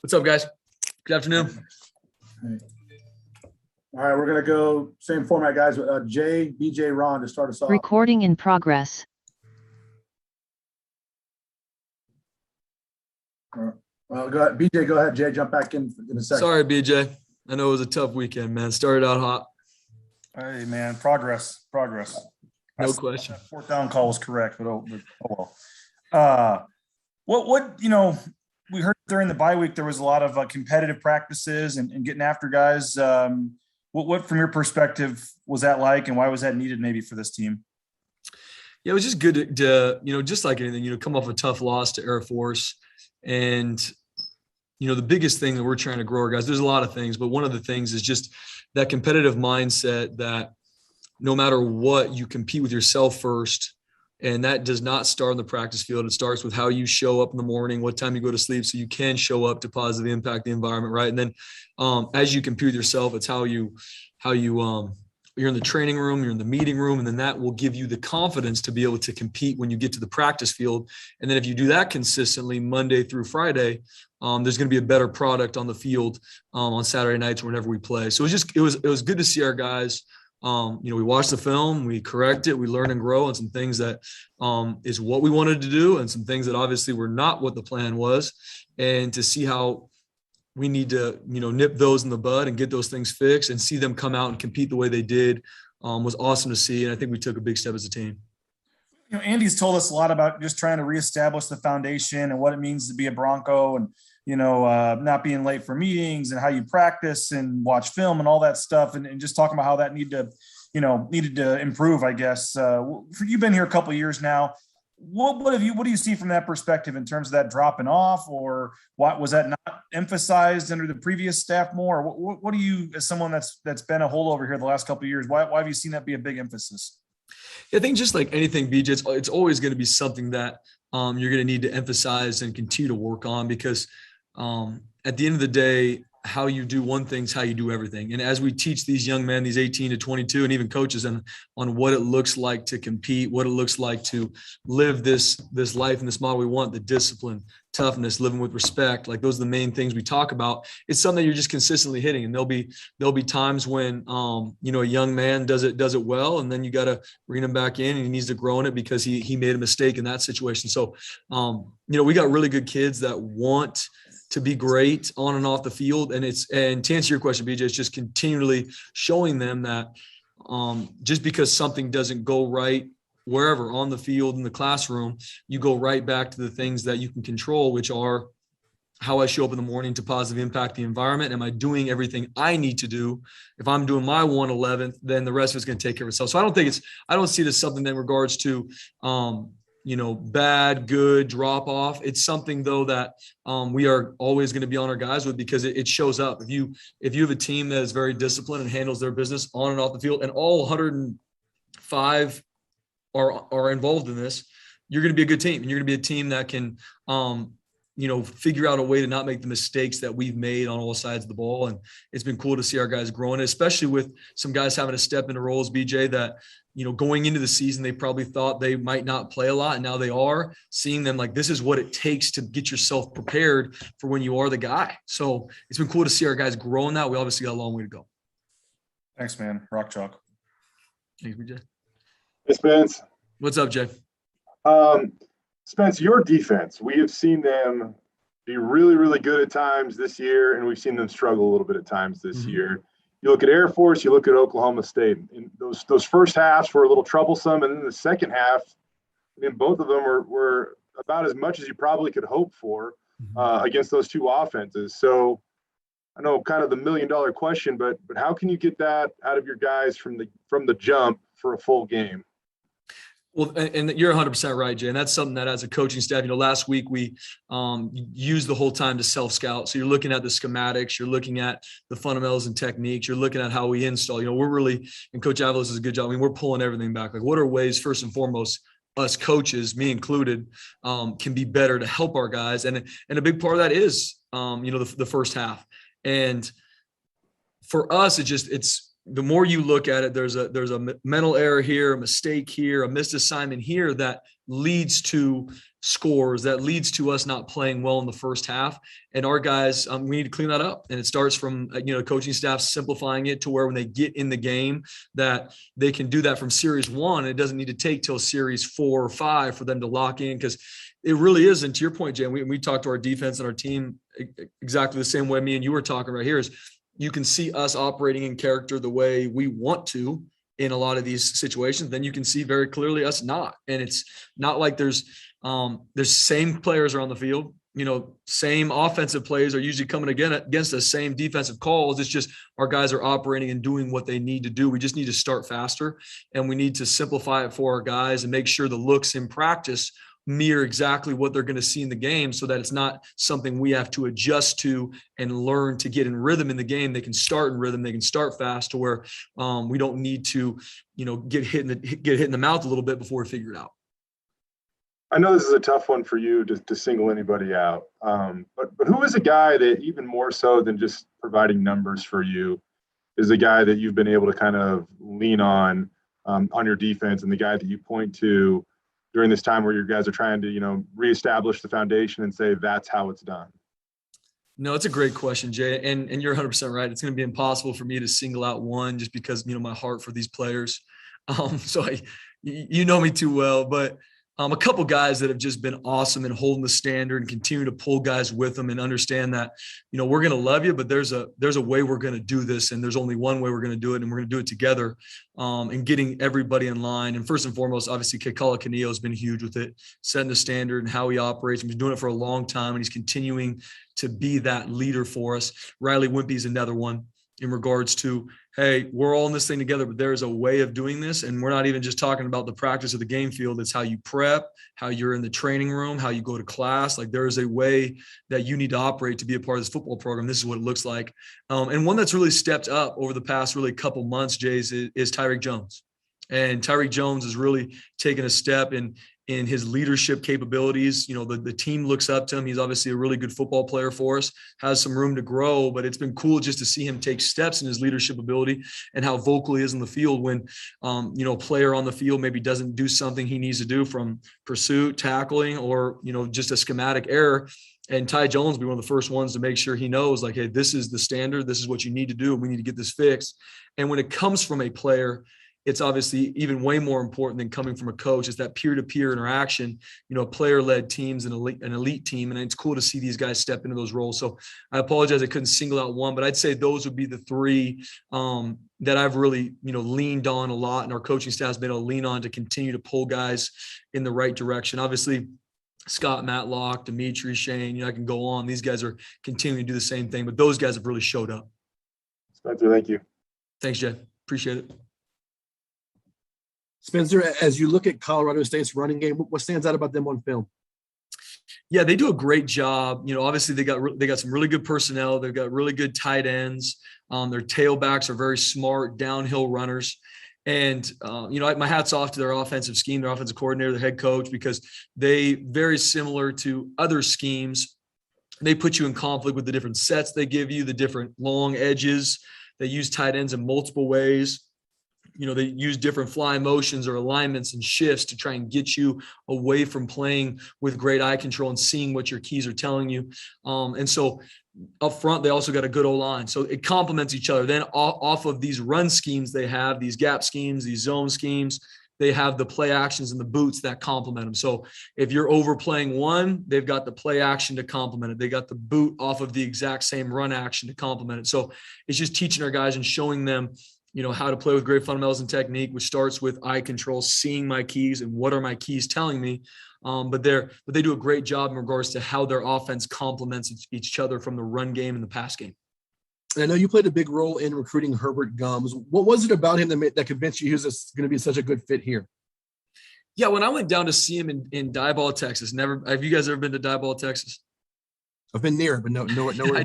What's up, guys? Good afternoon. All right, we're going to go same format, guys. Jay, BJ, Ron to start us off. Recording in progress. Well, go ahead. BJ, go ahead. Jay, jump back in a second. Sorry, BJ. I know it was a tough weekend, man. Started out hot. Hey, man, progress. No question. That fourth down call was correct, but oh well. We heard during the bye week there was a lot of competitive practices and getting after guys. What, from your perspective, was that like, and why was that needed maybe for this team? Yeah, it was just good to just like anything, come off a tough loss to Air Force. And, the biggest thing that we're trying to grow our guys, there's a lot of things, but one of the things is just that competitive mindset that no matter what, you compete with yourself first. And that does not start in the practice field. It starts with how you show up in the morning, what time you go to sleep, so you can show up to positively impact the environment, right? And then as you compete with yourself, it's how you're in the training room, you're in the meeting room, and then that will give you the confidence to be able to compete when you get to the practice field. And then if you do that consistently Monday through Friday, there's going to be a better product on the field on Saturday nights whenever we play. So it was good to see our guys. We watch the film, we correct it, we learn and grow on some things that is what we wanted to do and some things that obviously were not what the plan was, and to see how we need to, nip those in the bud and get those things fixed and see them come out and compete the way they did was awesome to see. And I think we took a big step as a team. Andy's told us a lot about just trying to reestablish the foundation and what it means to be a Bronco and, not being late for meetings and how you practice and watch film and all that stuff. And just talking about how that needed to improve, I guess. You've been here a couple of years now. What do you see from that perspective in terms of that dropping off, or what was that not emphasized under the previous staff more? What do you, as someone that's been a holdover here the last couple of years, why have you seen that be a big emphasis? I think just like anything, BJ, it's always going to be something that you're going to need to emphasize and continue to work on, because at the end of the day, how you do one thing is how you do everything. And as we teach these young men, these 18 to 22, and even coaches, on what it looks like to compete, what it looks like to live this life and this model we want, the discipline, toughness, living with respect, like those are the main things we talk about. It's something that you're just consistently hitting. And there'll be times when, a young man does it well, and then you got to bring him back in and he needs to grow in it because he made a mistake in that situation. So, we got really good kids that want to be great on and off the field. And to answer your question, BJ, it's just continually showing them that just because something doesn't go right wherever, on the field, in the classroom, you go right back to the things that you can control, which are how I show up in the morning to positively impact the environment. Am I doing everything I need to do? If I'm doing my 1/11th, then the rest of it's going to take care of itself. So I don't see this something in regards to, bad, good, drop off. It's something though that we are always going to be on our guys with, because it shows up. If you have a team that is very disciplined and handles their business on and off the field, and all 105 are involved in this, you're going to be a good team, and you're going to be a team that can, figure out a way to not make the mistakes that we've made on all sides of the ball. And it's been cool to see our guys growing, especially with some guys having to step into roles, BJ, that, going into the season, they probably thought they might not play a lot. And now they are seeing them like, this is what it takes to get yourself prepared for when you are the guy. So it's been cool to see our guys growing that. We obviously got a long way to go. Thanks, man. Rock chalk. Thanks, BJ. Hey, Spence. What's up, Jay? Spence, your defense, we have seen them be really, really good at times this year, and we've seen them struggle a little bit at times this year. You look at Air Force, you look at Oklahoma State, and those first halves were a little troublesome, and then the second half, both of them were about as much as you probably could hope for against those two offenses. So I know kind of the $1 million question, but how can you get that out of your guys from the jump for a full game? Well, and you're 100% right, Jay. And that's something that as a coaching staff, last week we used the whole time to self-scout. So you're looking at the schematics, you're looking at the fundamentals and techniques, you're looking at how we install. We're really, and Coach Avalos does a good job. We're pulling everything back. Like, what are ways, first and foremost, us coaches, me included, can be better to help our guys. And a big part of that is, the first half. And for us, it's the more you look at it, there's a mental error here, a mistake here, a missed assignment here that leads to scores that leads to us not playing well in the first half. And our guys, we need to clean that up. And it starts from, coaching staff simplifying it to where when they get in the game that they can do that from series 1. It doesn't need to take till series 4 or 5 for them to lock in, because it really isn't. To your point, Jay, we talked to our defense and our team exactly the same way me and you were talking right here, is you can see us operating in character the way we want to in a lot of these situations. Then you can see very clearly us not. And it's not like there's same players are on the field, same offensive plays are usually coming again against the same defensive calls. It's just our guys are operating and doing what they need to do. We just need to start faster, and we need to simplify it for our guys and make sure the looks in practice mirror exactly what they're going to see in the game, so that it's not something we have to adjust to and learn to get in rhythm in the game. They can start in rhythm. They can start fast to where we don't need to, get hit in the mouth a little bit before we figure it out. I know this is a tough one for you to single anybody out, but who is a guy that, even more so than just providing numbers for you, is a guy that you've been able to kind of lean on your defense, and the guy that you point to during this time where your guys are trying to, reestablish the foundation and say, that's how it's done? No, it's a great question, Jay. And you're 100% right. It's going to be impossible for me to single out one, just because, my heart for these players. So you know me too well, but a couple guys that have just been awesome and holding the standard and continue to pull guys with them and understand that, we're going to love you, but there's a way we're going to do this. And there's only one way we're going to do it. And we're going to do it together, and getting everybody in line. And first and foremost, obviously, Kekala Canillo has been huge with it, setting the standard and how he operates. He's been doing it for a long time, and he's continuing to be that leader for us. Riley Wimpy's another one in regards to, hey, we're all in this thing together, but there's a way of doing this. And we're not even just talking about the practice of the game field. It's how you prep, how you're in the training room, how you go to class. Like, there is a way that you need to operate to be a part of this football program. This is what it looks like. And one that's really stepped up over the past really couple months, Jays, is Tyreek Jones. And Tyreek Jones has really taken a step in his leadership capabilities. The team looks up to him. He's obviously a really good football player for us, has some room to grow, but it's been cool just to see him take steps in his leadership ability and how vocal he is in the field when, a player on the field maybe doesn't do something he needs to do, from pursuit, tackling, or, just a schematic error. And Ty Jones will be one of the first ones to make sure he knows, like, hey, this is the standard. This is what you need to do. We need to get this fixed. And when it comes from a player, it's obviously even way more important than coming from a coach. It's that peer-to-peer interaction, player-led teams and an elite team. And it's cool to see these guys step into those roles. So I apologize I couldn't single out one, but I'd say those would be the three that I've really, leaned on a lot, and our coaching staff has been able to lean on to continue to pull guys in the right direction. Obviously, Scott Matlock, Dimitri, Shane, I can go on. These guys are continuing to do the same thing, but those guys have really showed up. Spencer, thank you. Thanks, Jed. Appreciate it. Spencer, as you look at Colorado State's running game, what stands out about them on film? Yeah, they do a great job. Obviously they got some really good personnel. They've got really good tight ends. Their tailbacks are very smart downhill runners. And, my hat's off to their offensive scheme, their offensive coordinator, the head coach, because they, very similar to other schemes, they put you in conflict with the different sets they give you, the different long edges. They use tight ends in multiple ways. They use different fly motions or alignments and shifts to try and get you away from playing with great eye control and seeing what your keys are telling you. And so up front, they also got a good O-line. So it complements each other. Then off of these run schemes, they have these gap schemes, these zone schemes. They have the play actions and the boots that complement them. So if you're overplaying one, they've got the play action to complement it. They got the boot off of the exact same run action to complement it. So it's just teaching our guys and showing them, how to play with great fundamentals and technique, which starts with eye control, seeing my keys and what are my keys telling me. But they do a great job in regards to how their offense complements each other from the run game and the pass game. And I know you played a big role in recruiting Herbert Gums. What was it about him that convinced you he was going to be such a good fit here? Yeah, when I went down to see him in Diboll, Texas, have you guys ever been to Diboll, Texas? I've been near it, but nowhere,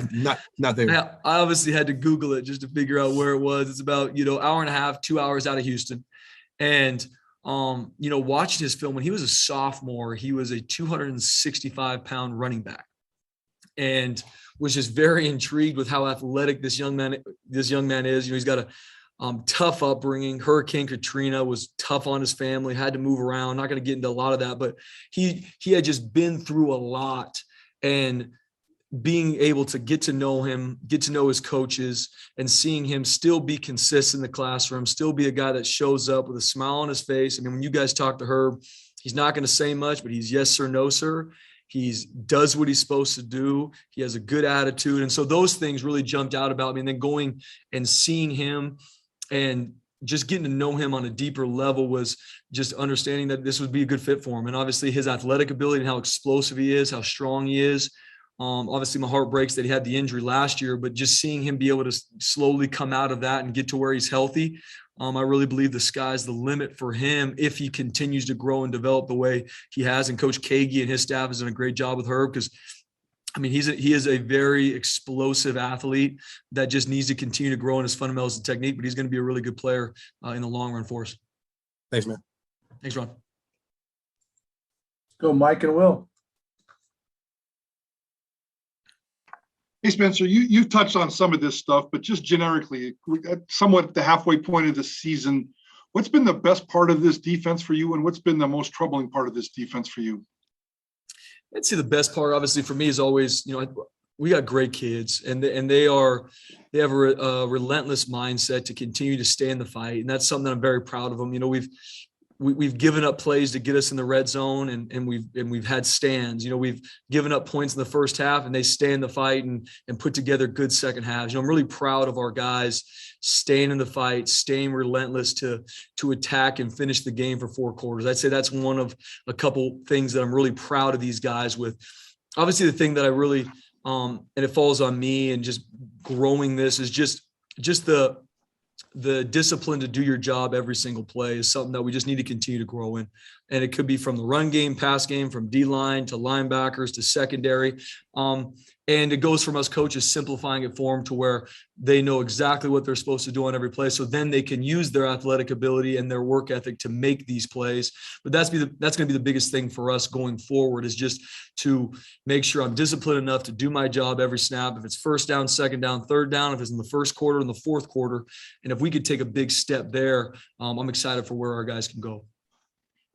not there. I obviously had to Google it just to figure out where it was. It's about, hour and a half, 2 hours out of Houston. And, watching his film, when he was a sophomore, he was a 265-pound running back and was just very intrigued with how athletic this young man is. He's got tough upbringing. Hurricane Katrina was tough on his family, had to move around. Not going to get into a lot of that, but he had just been through a lot, and being able to get to know him, get to know his coaches, and seeing him still be consistent in the classroom, still be a guy that shows up with a smile on his face. I mean, when you guys talk to Herb, he's not going to say much, but he's yes, sir, no, sir. He does what he's supposed to do. He has a good attitude. And so those things really jumped out about me. And then going and seeing him and just getting to know him on a deeper level was just understanding that this would be a good fit for him. And obviously his athletic ability and how explosive he is, how strong he is. Obviously my heart breaks that he had the injury last year, but just seeing him be able to slowly come out of that and get to where he's healthy. I really believe the sky's the limit for him if he continues to grow and develop the way he has. And Coach Kagi and his staff has done a great job with Herb, because I mean, he is a very explosive athlete that just needs to continue to grow in his fundamentals and technique, but he's going to be a really good player in the long run for us. Thanks, man. Thanks, Ron. Let's go, Mike and Will. Hey, Spencer, you've touched on some of this stuff, but just generically, somewhat at the halfway point of the season, what's been the best part of this defense for you, and what's been the most troubling part of this defense for you? I'd say the best part, obviously, for me is always, we got great kids, and they have a relentless mindset to continue to stay in the fight, and that's something that I'm very proud of them. We've given up plays to get us in the red zone, and we've had stands. We've given up points in the first half, and they stay in the fight and put together good second halves. I'm really proud of our guys staying in the fight, staying relentless to attack and finish the game for 4 quarters. I'd say that's one of a couple things that I'm really proud of these guys with. Obviously, the thing that I really and it falls on me, and just growing this is just the discipline to do your job every single play is something that we just need to continue to grow in. And it could be from the run game, pass game, from D-line to linebackers to secondary. And it goes from us coaches simplifying it for them to where they know exactly what they're supposed to do on every play. So then they can use their athletic ability and their work ethic to make these plays. But that's going to be the biggest thing for us going forward, is just to make sure I'm disciplined enough to do my job every snap. If it's first down, second down, third down, if it's in the first quarter, in the fourth quarter. And if we could take a big step there, I'm excited for where our guys can go.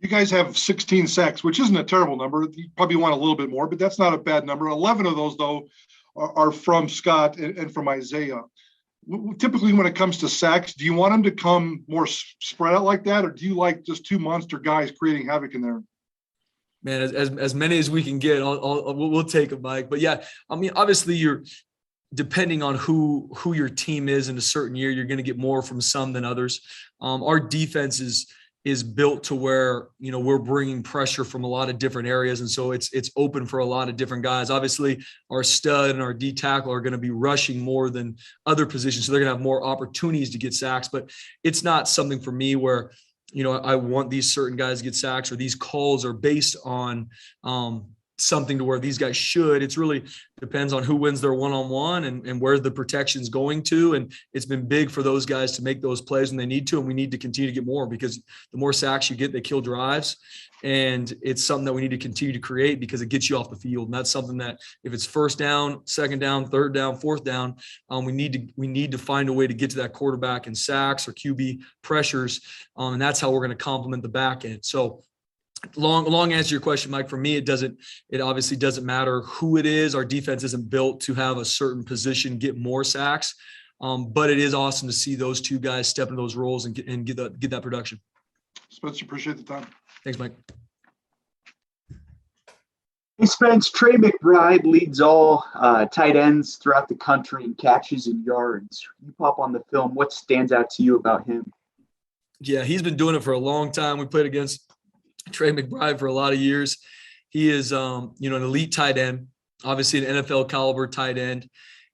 You guys have 16 sacks, which isn't a terrible number. You probably want a little bit more, but that's not a bad number. 11 of those, though, are from Scott and from Isaiah. Typically, when it comes to sacks, do you want them to come more spread out like that, or do you like just 2 monster guys creating havoc in there? Man, as many as we can get, we'll take them, Mike. But yeah, I mean, obviously you're depending on who your team is in a certain year, you're going to get more from some than others. Our defense is built to where, we're bringing pressure from a lot of different areas. And so it's open for a lot of different guys. Obviously our stud and our D tackle are going to be rushing more than other positions. So they're going to have more opportunities to get sacks, but it's not something for me where, I want these certain guys to get sacks, or these calls are based on, something to where these guys should. It's really depends on who wins their one-on-one and where the protection's going to. And it's been big for those guys to make those plays when they need to. And we need to continue to get more, because the more sacks you get, they kill drives. And it's something that we need to continue to create, because it gets you off the field. And that's something that if it's first down, second down, third down, fourth down, we need to find a way to get to that quarterback in sacks or QB pressures. And that's how we're going to complement the back end. So long answer to your question, Mike. For me, it obviously doesn't matter who it is. Our defense isn't built to have a certain position get more sacks, but it is awesome to see those 2 guys step into those roles and get that production. Spencer, appreciate the time. Thanks, Mike. Hey, Spence, Trey McBride leads all tight ends throughout the country in catches and yards. You pop on the film. What stands out to you about him? Yeah, he's been doing it for a long time. We played against Trey McBride for a lot of years. He is, an elite tight end, obviously an NFL caliber tight end,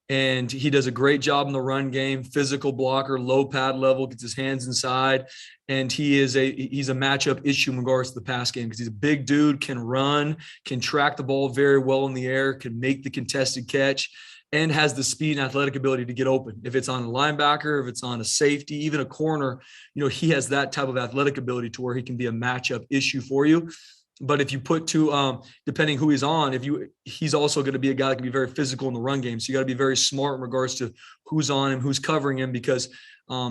and he does a great job in the run game, physical blocker, low pad level, gets his hands inside, and he's a matchup issue in regards to the pass game, because he's a big dude, can run, can track the ball very well in the air, can make the contested catch, and has the speed and athletic ability to get open. If it's on a linebacker, if it's on a safety, even a corner, he has that type of athletic ability to where he can be a matchup issue for you. But if you put depending who he's on, he's also going to be a guy that can be very physical in the run game. So you got to be very smart in regards to who's on him, who's covering him, because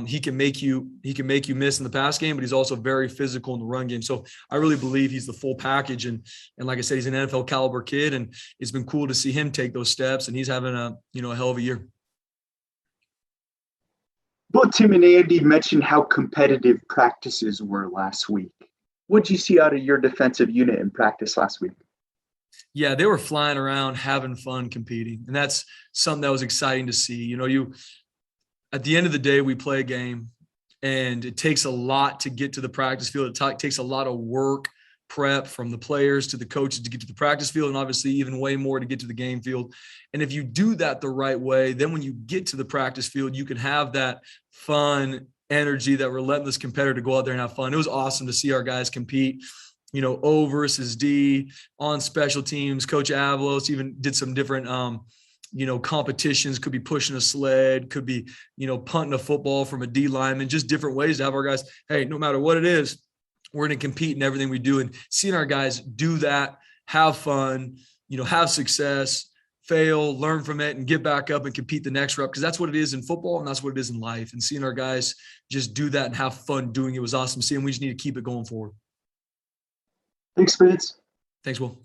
he can make you miss in the pass game, but he's also very physical in the run game. So I really believe he's the full package. And like I said, he's an NFL caliber kid, and it's been cool to see him take those steps, and he's having a hell of a year. Both Tim and Andy mentioned how competitive practices were last week. What did you see out of your defensive unit in practice last week? Yeah, they were flying around, having fun, competing. And that's something that was exciting to see. At the end of the day, we play a game, and it takes a lot to get to the practice field. It takes a lot of work, prep from the players to the coaches to get to the practice field, and obviously even way more to get to the game field. And if you do that the right way, then when you get to the practice field, you can have that fun energy, that relentless competitor to go out there and have fun. It was awesome to see our guys compete, O versus D on special teams. Coach Avalos even did some different, competitions. Could be pushing a sled, could be, punting a football from a D lineman, just different ways to have our guys, hey, no matter what it is, we're going to compete in everything we do. And seeing our guys do that, have fun, have success, fail, learn from it, and get back up and compete the next rep, because that's what it is in football and that's what it is in life. And seeing our guys just do that and have fun doing it was awesome to see, and we just need to keep it going forward. Thanks, Spence. Thanks, Will.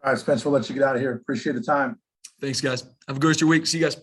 All right, Spence, we'll let you get out of here. Appreciate the time. Thanks, guys. Have a good rest of your week. See you guys.